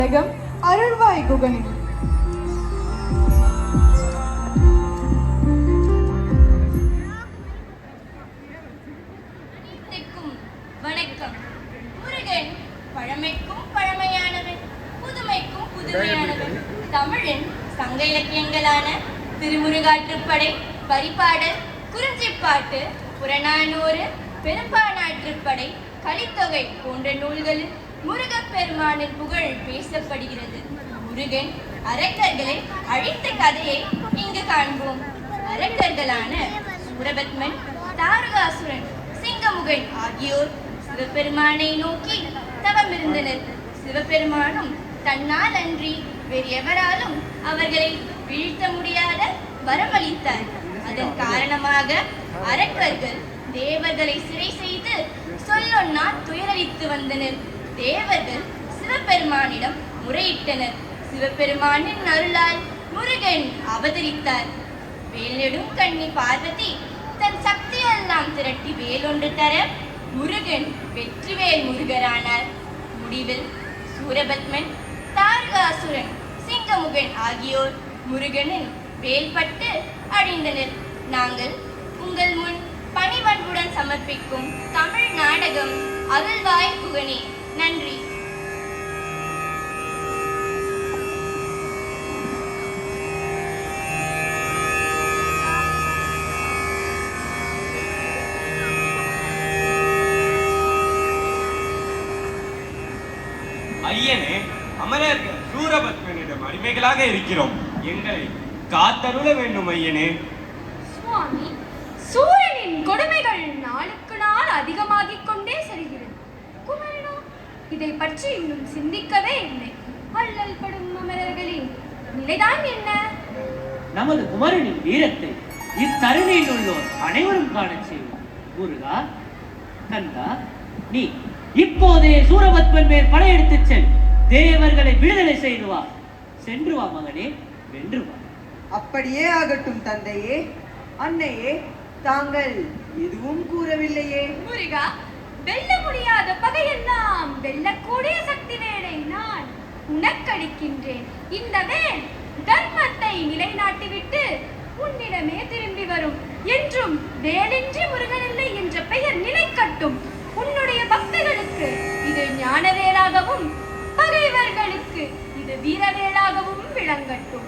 அருள்வாய் குகனே. வணக்கம். முருகன் பழமைக்கும் பழமையானவன், புதுமைக்கும் புதுமையானவன். தமிழின் சங்க இலக்கியங்களான திருமுருகாற்றுப்படை, பரிபாடல், குறிஞ்சிப்பாட்டு, புறநானூறு, பெரும்பானாற்றுப்படை, கலித்தொகை போன்ற நூல்களில் முருகப்பெருமானின் புகழ் பேசப்படுகிறது. முருகன் அரக்கர்களை அழித்த கதையை இங்கு காண்போம். அரக்கர்களான சூரபத்மன், தாரகாசுரன், சிங்கமுகன் ஆகியோர் சிவபெருமானை நோக்கி தவமிருந்தனர். சிவபெருமானும் தன்னால் அன்றி வேறு எவராலும் அவர்களை வீழ்த்த முடியாத வரமளித்தார். அதன் காரணமாக அரக்கர்கள் தேவர்களை சிறை செய்து சொல்லொன்னா துயரளித்து வந்தனர். தேவர்கள் சிவபெருமானிடம் முறையிட்டனர். சிவபெருமானின் அருளால் முருகன் அவதரித்தார். வேலெடும் கண்ணி பார்வதி தன் சக்தியெல்லாம் திரட்டி வேலொன்று தர முருகன் வெற்றிவேல் முருகரானார். முடிவில் சூரபத்மன், தாரகாசுரன், சிங்கமுகன் ஆகியோர் முருகனின் வேல்பட்டு அடைந்தனர். நாங்கள் உங்கள் முன் பணிவன்புடன் சமர்ப்பிக்கும் தமிழ் நாடகம் அருள்வாய் குகனே. நன்றி. ஐயனே, அமரர்கள் சூரபத்மனிடம் அடிமைகளாக இருக்கிறோம். எங்களை காத்தருள வேண்டும் ஐயனே. சுவாமி, சூரனின் கொடுமைகள் நாளுக்கு நாள் அதிகமாகிக் கொண்டே செல்கிறது. குமரனோ இதை பற்றி இன்னும் சிந்திக்கவே இல்லை. அல்லல் படும் அமரர்களின் நிலைதான் என்ன? நமது குமரனின் வீரத்தை இத்தருணையில் உள்ளோர் அனைவரும் காணச் செய்வோம். முருகா, கந்தா, நீ இப்போதே சூரபத்மன் மேல் படையெடுத்துச் செல். தேவர்களை விடுதலை செய்து வா. சென்று வா மகனே, வென்று வா. அப்படியே ஆகட்டும் தந்தையே. அன்னையே, தாங்கள் எதுவும் கூறவில்லையே. முருகா, வெல்ல முடியாத பகையெல்லாம் வெல்லக்கூடிய சக்தி வேலை நான் உனக்களிக்கின்றேன். இந்த வேல் தர்மத்தை நிலைநாட்டிவிட்டு உன்னிடமே திரும்பி வரும். என்றும் வேலின்றி முருகனில்லை என்ற பெயர் நிலைக்கட்டும். உன்னுடைய பக்தர்களுக்கு இது ஞானவேலாகவும் பகைவர்களுக்கு இது வீரவேலாகவும் விளங்கட்டும்.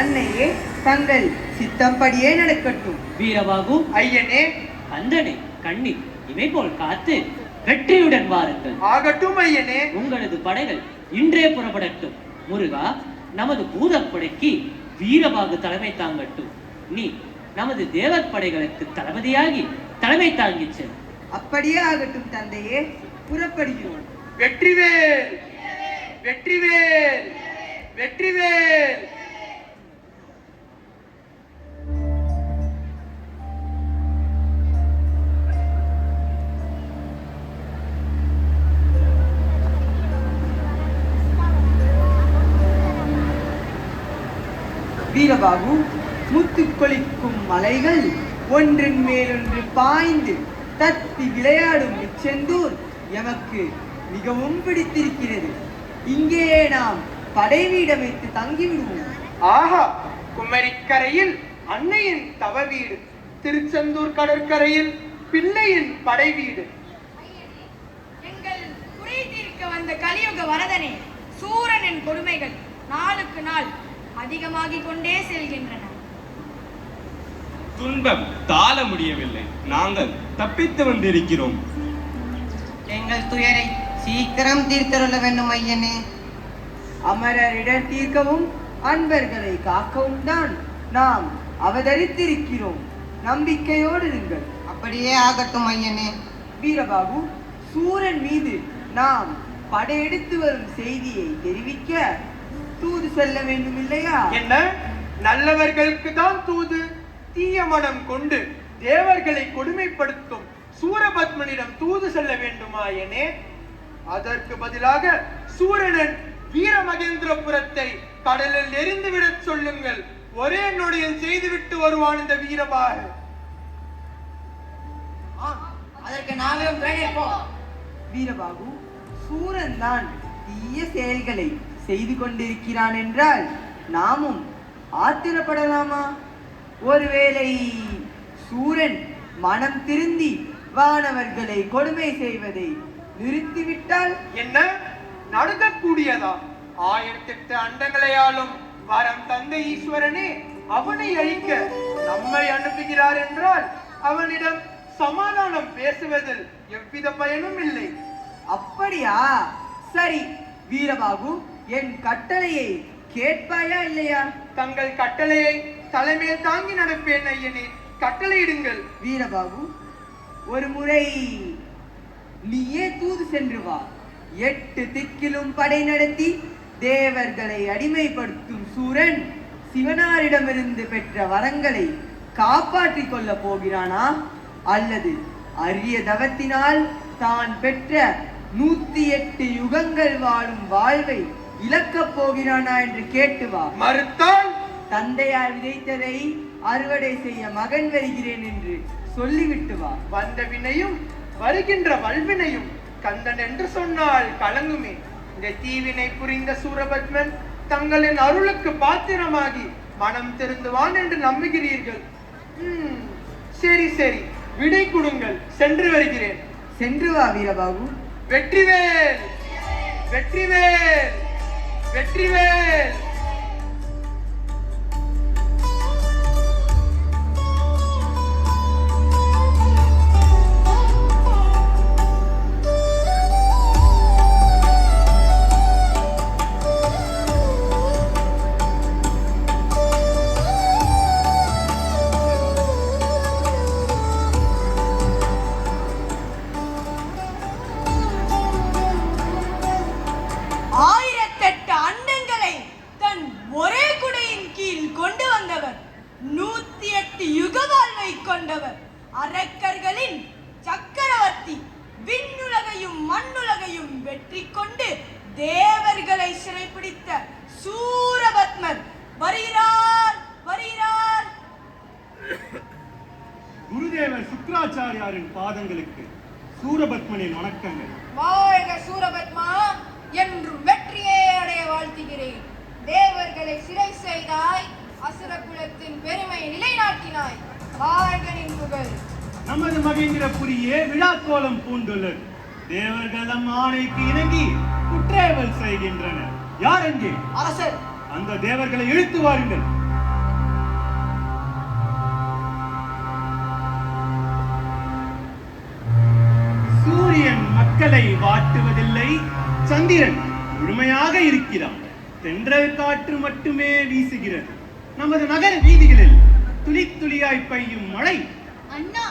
அன்னையே, தங்கள் சித்தம்படியே நடக்கட்டும். வீரபாகு, ஐயனே, கந்தனை, கண்ணி இவை போல் காத்து வெற்றியுடன் வாருங்கள். ஆகட்டும் ஐயனே. உங்களது படைகள் இன்றே புறப்படட்டும். முருகா, நமது பூதப்படைக்கு வீரபாகு தலைமை தாங்கட்டும். நீ நமது தேவர் படைகளுக்கு தளபதியாகி தலைமை தாங்கிச் செல். அப்படியே ஆகட்டும் தந்தையே. புறப்படுகிறோம். வெற்றிவேல், வெற்றிவேல், வெற்றிவேல். வீரபாகு, முத்து கொளிக்கும் மலைகள் ஒன்றின் மேலொன்று பாய்ந்து தத்தி விளையாடும் இச்செந்தூர் எமக்கு மிகவும் பிடித்திருக்கிறது. இங்கேயே நாம் படைவீடு வைத்து தங்கிவிடுவோம். ஆஹா, குமரிக்கரையில் அன்னையின் தவ வீடு, திருச்செந்தூர் கடற்கரையில் பிள்ளையின் படை வீடு. எங்கள் குறை தீர்க்க வந்த கலியுக வரதனே, சூரனின் கொடுமைகள் நாளுக்கு நாள் அதிகமாகிக் கொண்டே செல்கின்றன. துன்பம் தாழ முடியவில்லை. நாங்கள் தப்பித்து வந்திருக்கிறோம். எங்கள் துயரை சீக்கிரம் தீர்த்தருள வேண்டும் ஐயனே. அமரரிடம் தீர்க்கவும் அன்பர்களை காக்கவும் தான் நாம் அவதரித்திருக்கிறோம். நம்பிக்கையோடு இருங்கள். அப்படியே ஆகட்டும் ஐயனே. வீரபாகு, சூரன் மீது நாம் படையெடுத்து வரும் செய்தியை தெரிவிக்க தூது செல்ல வேண்டும் இல்லையா? என்ன, நல்லவர்களுக்கு தான் தூது? தீய மனம் கொண்டு தேவர்களை கொடுமைப்படுத்தும் சூரபத்மனிடம் தூது செல்ல வேண்டுமா ஐயனே? அதற்கு பதிலாக சூரனன் வீரமகேந்திரபுரத்தை கடலில் எரிந்துவிடச் சொல்லுங்கள். ஒரே நொடியில் செய்துவிட்டு வருவான் இந்த வீரபாகு. செய்வதற்கு நாங்களும் துணைப்போம். வீரபாகு, சூரன் தான் தீய செயல்களை செய்து கொண்டிருக்கிறான் என்றால் நாமும் ஆத்திரப்படலாமா? ஒருவேளை சூரன் மனம் திருந்தி வானவர்களை கொடுமை செய்வதை நிறுத்திவிட்டால் என்ன நடக்கக்கூடியதா? 1008 அண்டங்களையாலும் வரம் தந்த ஈஸ்வரனே அவனை அழிக்க நம்மை அனுப்புகிறார் என்றால் அவனிடம் சமாதானம் பேசுவதில் எவ்வித பயனும் இல்லை. அப்படியா? சரி வீரபாகு, என் கட்டளையை கேட்பாயா இல்லையா? தங்கள் கட்டளையை தலைமையில் தாங்கி நடப்பேன் ஐயனே, கட்டளையிடுங்கள். வீரபாகு, ஒரு முறை நீயே தூது சென்று வா. 8 திக்கிலும் படை நடத்தி தேவர்களை அடிமைப்படுத்தும் சூரன் சிவனாரிடமிருந்து பெற்ற வரங்களை காப்பாற்றிக் கொள்ள போகிறானா, அல்லது அரிய தவத்தினால் தான் பெற்ற 108 யுகங்கள் வாழும் வாழ்வை இழக்கப் போகிறானா என்று கேட்டு வா. மறுத்தால் தந்தையார் விதைத்ததை அறுவடை செய்ய மகன் வருகிறேன் என்று சொல்லிவிட்டு வா. வந்த வினையும் வருகின்ற வல்வினையும் கந்தன் என்று சொன்னால் கலங்குமே. இந்த தீவினை புரிந்த சூரபத்மன் தங்களின் அருளுக்கு பாத்திரமாகி மனம் திருந்துவான் என்று நம்புகிறீர்கள். சரி சரி, விடை கொடுங்கள், சென்று வருகிறேன். சென்று வா வீரபாகு. வெற்றிவேல் வெற்றிவேல் வெற்றிவேல். அரக்கர்களின் சக்கரவர்த்தி, விண்ணுலகையும் மண்ணுலகையும் வெற்றி கொண்டு தேவர்களை சிறைப்பிடித்த சூரபத்மன் வருகிறார் வருகிறார். குருதேவர் சுக்ராச்சாரியாரின் பாதங்களுக்கு சூரபத்மனின் வணக்கங்கள். வாழ்க சூரபத்மா, என்றும் வெற்றியே அடைய வாழ்த்துகிறேன். தேவர்களை சிறை செய்தாய், அசுர குலத்தின் பெருமை நிலைநாட்டினாய். வாழ்கனின் புகழ். நமது மகேந்திரபுரியே விழாக்கோலம் பூண்டுள்ளது. தேவர்கள் நம் ஆணைக்கு இணங்கி குற்றேவல் செய்கின்றனர். யார் எங்கே? அரசர். அந்த தேவர்களை இழுத்து வாருங்கள். சூரியன் மக்களை வாட்டுவதில்லை, சந்திரன் முழுமையாக இருக்கிறான். தென்றல் காற்று மட்டுமே வீசுகிறது. நமது நகர வீதிகளில் துளி துளியாய் பெய்யும் மழை. அண்ணா,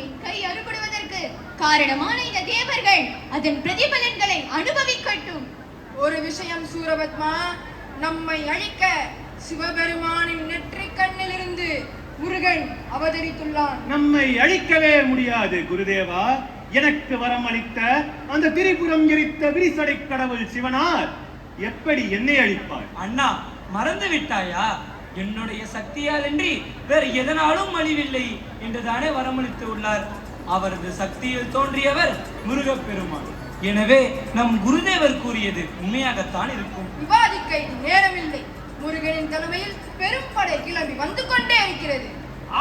என் கை அறுபடுவதற்கு காரணமான இந்த தேவர்கள் அதன் பிரதிபலன்களை அனுபவிக்கட்டும். ஒரு விஷயம் சூரபத்மா, நம்மை அழிக்க சிவபெருமானின் நெற்றிக் கண்ணிலிருந்து முருகன் அவதரித்துள்ளான். நம்மை அழிக்கவே முடியாது குருதேவா. எனக்கு வரம் அளித்த அந்த திரிபுரம் எரித்த விரிசடை கடவுள் சிவனார் எப்படி என்னை அழிப்பார்? அண்ணா, மறந்து விட்டாயா? என்னுடைய சக்தியால் இன்றி வேறு எதனாலும் அழிவில்லை என்றுதானே வரமளித்து உள்ளார். அவரது சக்தியில் தோன்றியவர் முருகப்பெருமான். எனவே நம் குருதேவர் கூறியது உண்மையாகத்தான் இருக்கும். விவாதிக்க நேரமில்லை. முருகனின் தலைமையில் பெரும் படை கிளம்பி வந்து கொண்டே இருக்கிறது.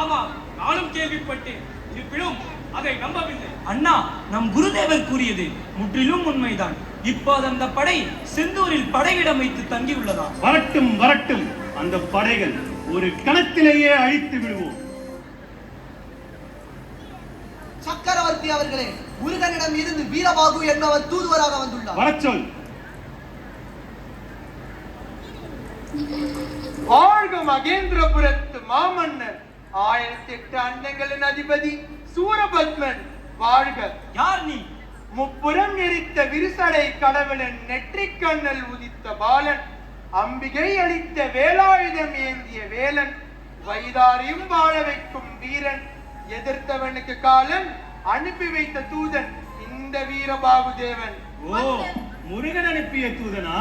ஆமாம், நானும் கேள்விப்பட்டேன். இருப்பினும் அதை நம்பவில்லை. அண்ணா, நம் குருதேவர் கூறியது முற்றிலும் உண்மைதான். இப்போது அந்த படை செந்தூரில் படையிடம் வைத்து தங்கியுள்ளதா? வரட்டும் வரட்டும், அந்த படைகள் ஒரு கணத்திலேயே அழித்து விடுவோம். சக்கரவர்த்தி அவர்களே, முருகனிடம் இருந்து வீரபாகு என்பவர் தூதுவராக வந்துள்ளார். வரச்சொல். வாழ்க மகேந்திரபுரத்து மாமன்னர், 1008 அண்டங்களின் அதிபதி சூரபத்மன் வாழ்க. யார் நீ? முப்புறம் எரித்த விரிசடை கடவுளின் நெற்றிக் கண்ணல் உதித்த பாலன், அம்பிகை அளித்த வேலாயுதம் ஏந்திய வேலன், வைதாரியும் வாழ வைக்கும் வீரன், எதிர்த்தவனுக்கு காலன் அனுப்பி வைத்த தூதன் இந்த வீரபாகு தேவன். ஓ, முருகன் அனுப்பிய தூதனா?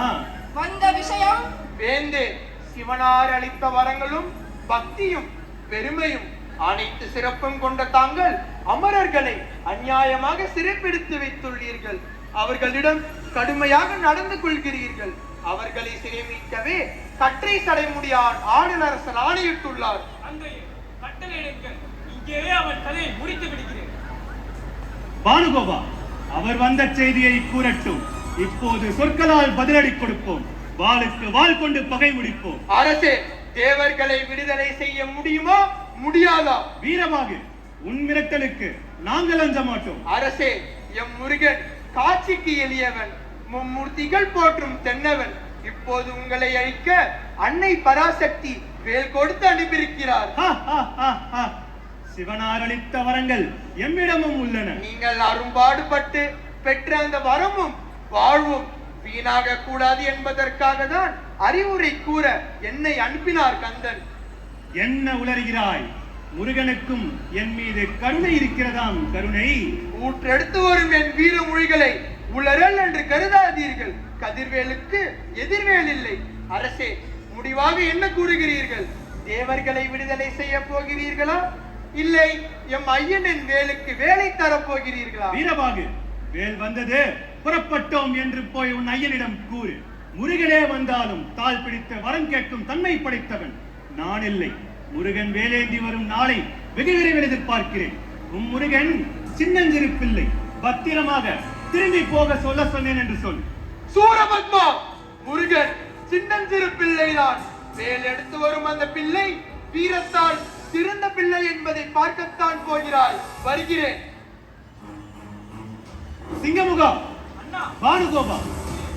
வந்த விஷயம் வேந்தே, சிவனார் அளித்த வரங்களும் பக்தியும் பெருமையும் அனைத்து சிறப்பும் கொண்ட தாங்கள் அமரர்களை அநியாயமாக சிறைப்பிடித்து வைத்துள்ளீர்கள். அவர்களிடம் கடுமையாக நடந்து கொள்கிறீர்கள். அவர்களை சிறைமீட்கவே கற்றை சடைமுடியான் ஆடலரசன் ஆணையிட்டுள்ளார். அங்கே கட்டளையிடுங்கள். இங்கேயே அவன் தலையை முறித்து விடுகிறேன். பானுகோபா, அவர் வந்த செய்தியை கூறட்டும். இப்போது சொற்களால் பதிலடி கொடுப்போம். வாளுக்கு வாள் கொண்டு பகை முடிப்போம். அரசே, தேவர்களை விடுதலை செய்ய முடியுமா முடியாதா? வீரபாகு, உன் மிரட்டலுக்கு நாங்கள் அஞ்ச மாட்டோம். அரசே, எம் முருகன் காட்சிக்கு எளியவன், மும்மூர்த்திகள் போற்றும் தென்னவன். இப்போது உங்களை அழிக்க அன்னை பராசக்தி வேல் கொடுத்து அனுப்பியிருக்கிறார். சிவனார் அளித்த வரங்கள் எம்மிடமும் உள்ளன. நீங்கள் அரும்பாடுபட்டு பெற்ற அந்த வரமும் வாழ்வும் வீணாக கூடாது என்பதற்காக தான் அறிவுரை கூற என்னை அனுப்பினார் கந்தன். என்ன உளறுகிறாய்? முருகனுக்கும் என் மீது கருணை இருக்கிறதாம். கருணை ஊற்றெடுத்து வரும் என் வீர மொழிகளை உளறல் என்று கருதாதீர்கள். கதிர்வேலுக்கு எதிர்வேல் இல்லை. அரசே, முடிவாக என்ன கூறுகிறீர்கள்? தேவர்களை விடுதலை செய்ய போகிறீர்களா, இல்லை எம் ஐயனின் வேலுக்கு வேலை தரப் போகிறீர்களா? வீரபாகு, வேல் வந்தது, புறப்பட்டோம் என்று போய் உன் ஐயனிடம் கூறு. முருகனே வந்தாலும் தாள் பிடித்த வரம் கேட்கும் தன்மை படைத்தவன் நான் இல்லை. முருகன் வேலேந்தி வரும் நாளை வெகு விரைவில் எதிர்பார்க்கிறேன். உன் முருகன் சின்னஞ்சிறு பிள்ளை, பத்திரமாக திரும்பி போக சொல்ல சொன்னேன் என்று சொல். சூரபத்மா, முருகன் சின்னஞ்சிறு பிள்ளைதான். வேல் எடுத்து வரும் அந்த பிள்ளை வீரத்தால் சிறந்த பிள்ளை என்பதை பார்க்கத்தான் போகிறாய். வருகிறேன். சிங்கமுகா, அண்ணா, பானுகோபா,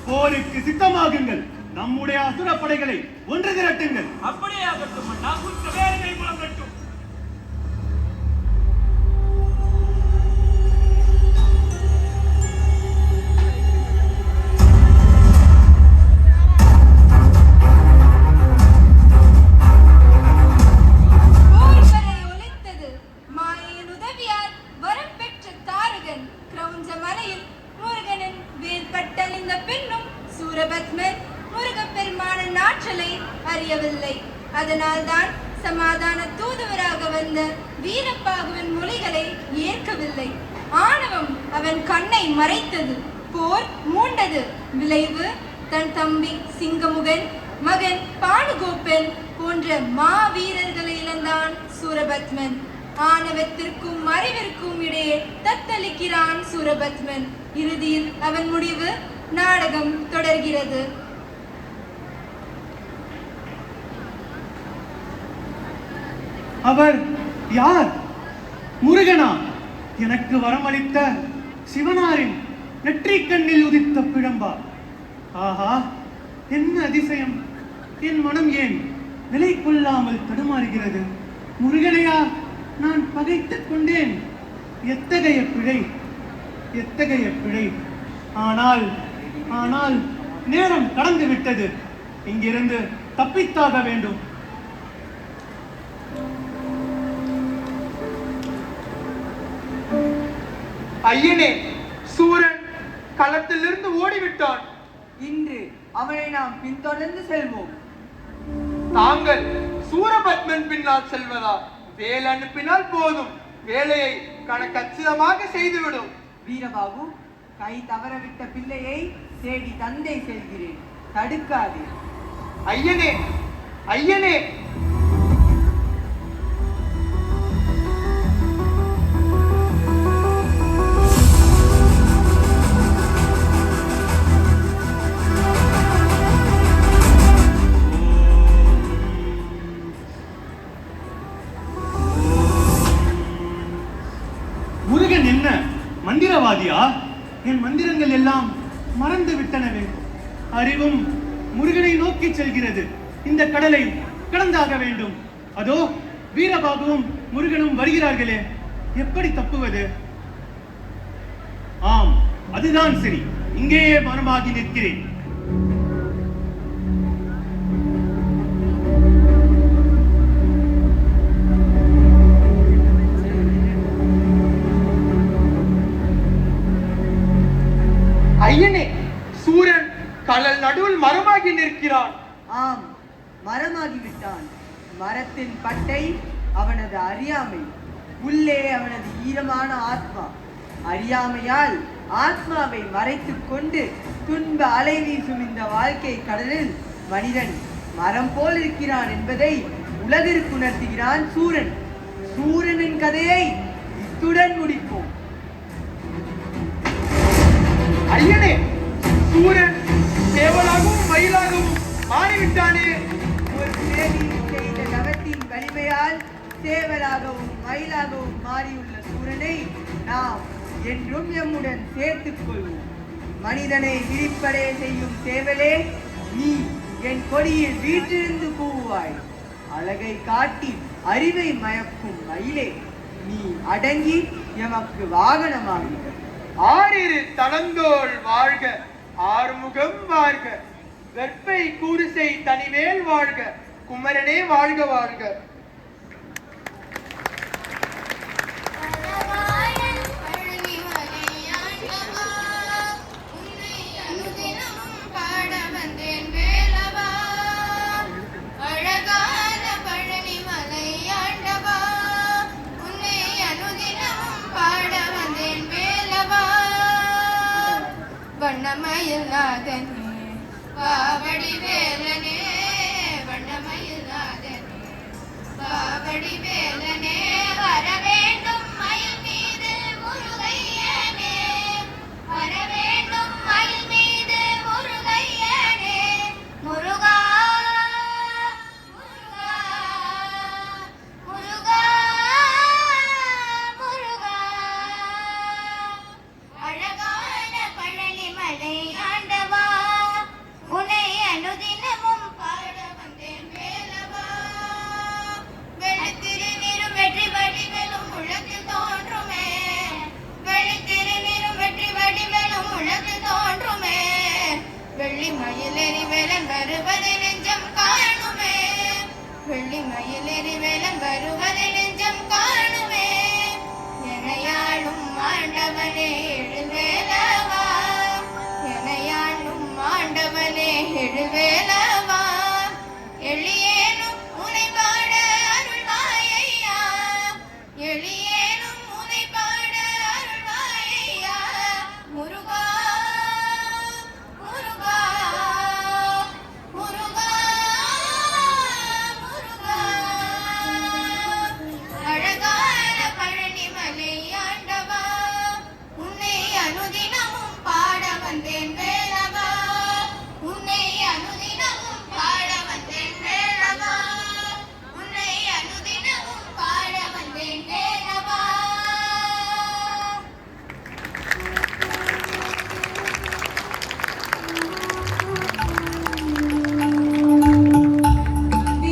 போருக்கு சித்தமாகுங்கள். நம்முடைய அசுர படைகளை ஒன்று திரட்டுங்கள். அப்படியே ஆகட்டும் அண்ணா. குற்ற வேலைகளை முழங்கட்டும். அதனால்தான் சமாதான தூதுவராக வந்த வீரபாகுவின் மொழிகளை ஏற்கவில்லை. ஆணவம் அவன் கண்ணை மறைத்தது. போர் மூண்டது. விளைவு தன் தம்பி சிங்கமுகன், மகன் பானுகோப்பன் போன்ற மாவீரர்களை இழந்தான் சூரபத்மன். ஆணவத்திற்கும் மறைவிற்கும் இடையே தத்தளிக்கிறான் சூரபத்மன். இறுதியில் அவன் முடிவு. நாடகம் தொடர்கிறது. அவர் யார்? முருகனா? எனக்கு வரமளித்த சிவனாரின் நெற்றிக் கண்ணில் உதித்த பிழம்பா? ஆஹா, என்ன அதிசயம்! என் மனம் ஏன் நிலை கொள்ளாமல் தடுமாறுகிறது? முருகனையா நான் பகைத்துக் கொண்டேன்? எத்தகைய பிழை, எத்தகைய பிழை! ஆனால் நேரம் கடந்து விட்டது. இங்கிருந்து தப்பித்தாக வேண்டும். ஐயனே, சூரன் களத்திலிருந்து ஓடிவிட்டான். இன்று அவனை நாம் பின்தொடர்ந்து செல்வோம். தாங்கள் சூரபத்மன் பின்னால் செல்வதா? வேல் அனுப்பினால் போதும், வேலையை கச்சிதமாக செய்துவிடும். வீரபாபு, கை தவறவிட்ட பிள்ளையை தேடி தந்தை செல்கிறேன், தடுக்காதே. ஐயனே, ஐயனே! முருகன் என்ன மந்திரவாதியா? என் மந்திரங்கள் எல்லாம் மறந்து விட்டனவே. அறிவும் முருகனை நோக்கி செல்கிறது. இந்த கடலை கடந்தாக வேண்டும். அதோ வீரபாகுவும் முருகனும் வருகிறார்களே, எப்படி தப்புவது? ஆம், அதுதான் சரி. இங்கேயே மனமாகி நிற்கிறேன். ஐயனே, சூரன் கடல் நடுவில் மரமாகி நிற்கிறான். ஆம், மரமாகி விட்டான். மரத்தின் பட்டை அவனது அறியாமை. உள்ளே அவனது ஈரமான ஆத்மா. அறியாமையால் ஆத்மாவை மறைத்துக் கொண்டு துன்ப அலை வீசும் இந்த வாழ்க்கை கடலில் மனிதன் மரம் போல் இருக்கிறான் என்பதை உலகிற்கு உணர்த்துகிறான் சூரன். சூரனின் கதையை இத்துடன் முடிப்போம். ஐயனே, சூரன் சேவலாகவும் மயிலாகவும் மாறிவிட்டானே. ஒரு பிறவியில் செய்த தவத்தின் வலிமையால் சேவலாகவும் மயிலாகவும் மாறியுள்ள சூரனை நாம் என்றும் எம்முடன் சேர்த்துக் கொள்வோம். மனிதனை விழிப்படைய செய்யும் சேவலே, நீ என் கொடியில் வீற்றிருந்து கூவாய். அழகை காட்டி அறிவை மயக்கும் மயிலே, நீ அடங்கி எமக்கு வாகனமாகிற. ஆறிரு தளந்தோள் வாழ்க, ஆறுமுகம் வாழ்க, வெற்பை கூறுசை தனிவேல் வாழ்க, குமரனே வாழ்க வாழ்க. வண்ணமயிலாதனே பாவடி வேலனே, வண்ணமயிலாதனே பாவடி வேலனே, வர வேண்டும் மயில் மீது முருகையனே, வர வேண்டும் மயில் மீது முருகையனே, முருகா முருகா முருகா முருகா. அழகான பழனி மலை ஆண்டவா, உன்னை அனுதினமும் பாட வந்தேன் வேலவா. வெள்ளித்திருநீரும் வெற்றி வடிவேலும் உலகில் தோன்றுமே, வெள்ளித்திருநீரும் வெற்றி வடிவேலும் உலகில் தோன்றுமே, வெள்ளி மயிலேறி வேலன் வருவதை நெஞ்சம் காணுமே, வெள்ளி மயிலேறி வேலன் வருவதை நெஞ்சம் காணுமே. எனையாளும் ஆண்டவனே எழுவே